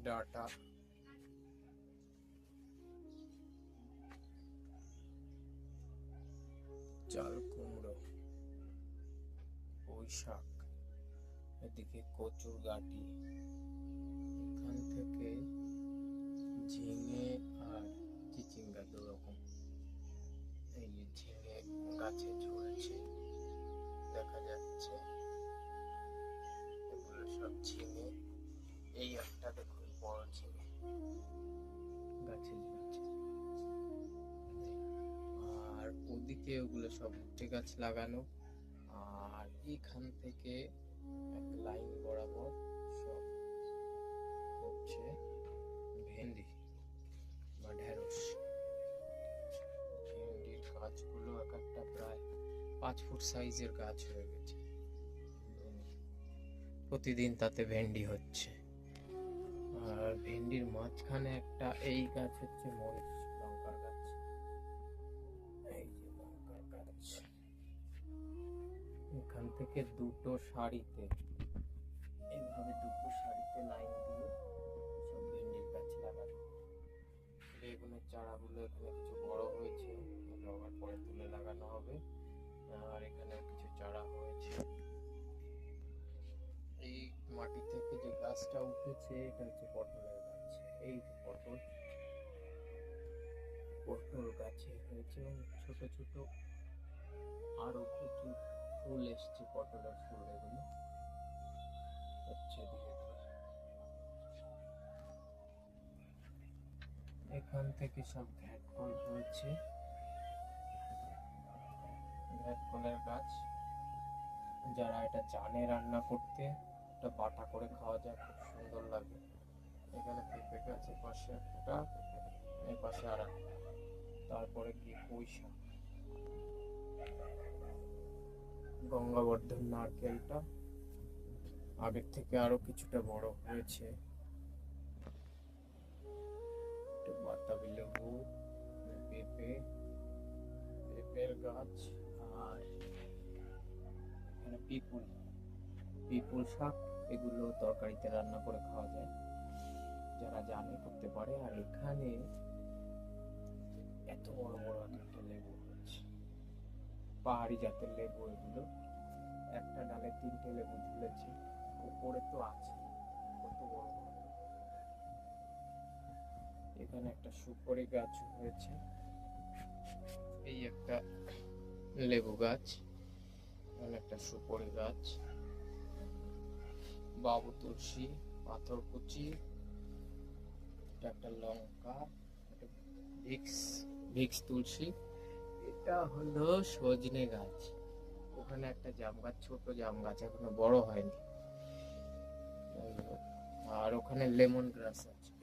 ডাঁটা, চাল কুমড়ো, পুঁই শাক, এদিকে কচুর গাঁটি, এখান থেকে ঝিঙে আর চিচিঙ্গা দু রকম। এই যে ঝিঙে গাছে ঝুলছে দেখা যাচ্ছে, এগুলো সব ঝিঙে। এই একটা দেখুন বড় ঝিঙে গাছে ঝুলছে, আর ওদিকে ওগুলো সব উচ্ছে গাছ লাগানো। আর এখান থেকে এক লাইন বরাবর সব হচ্ছে ভেন্ডি বা ঢেঁড়স। ভেন্ডির গাছগুলো এক একটা প্রায় 5 ফুট সাইজের গাছ হয়ে গেছে, প্রতিদিন তাতে ভেন্ডি হচ্ছে। আর ভেন্ডির মাঝখানে একটা এই গাছ হচ্ছে মরিচ লঙ্কার গাছ, এই যে লঙ্কার গাছ। এখান থেকে দুটো সারিতে, এইভাবে দুটো সারিতে লাইন দিয়ে সব ভেন্ডির গাছ লাগানো। বেগুনের চারাগুলো এখানে কিছু বড় হয়েছে, এগুলো আবার পরে তুলে লাগানো হবে। আর এখানেও কিছু চারা হয়েছে। এই মাটি থেকে যে গাছটা উঠেছে এটা হচ্ছে পটলের গাছ। এই যে পটল গাছে হয়েছে, এবং ছোট ছোট আরো প্রচুর ফুল এসছে, পটলের ফুল এগুলো হচ্ছে ধীরে ধীরে। এখান থেকে সব ঘ্যাটকল হয়েছে, ঘ্যাটকলের গাছ। যারা এটা জানে রান্না করতে, এটা বাটা করে খাওয়া যায়, খুব সুন্দর লাগে। এখানে পেঁপে গাছের পাশে একটা, এই পাশে আর একটা, তারপরে গিয়ে পুঁই শাক। গঙ্গাবর্ধন নারকেলটা আগের থেকে আরো কিছুটা বড় হয়েছে। বাতাবি লেবু, পেঁপের গাছ, আর এখানে পিপুল শাক। এগুলো তরকারিতে রান্না করে খাওয়া যায়, যারা জানে করতে পারে। আর এখানে এত বড় বড় একটা লেবু হচ্ছে, পাহাড়ি জাতের লেবু এগুলো। একটা ডালে 3টে লেবু ঝুলেছে, উপরে তো আছে কত বড় বড়। এখানে একটা সুপারি গাছ হয়েছে, এই একটা লেবু গাছ, এখানে একটা সুপারি গাছ, বাবু তুলসী, পাথরকুচি, এটা একটা লঙ্কা, এটা ভিক্স তুলসী। এটা হলো সজনে গাছ। ওখানে একটা জাম গাছ, ছোট জাম গাছ, এখনো বড় হয়নি। আর ওখানে লেমন গ্রাস আছে।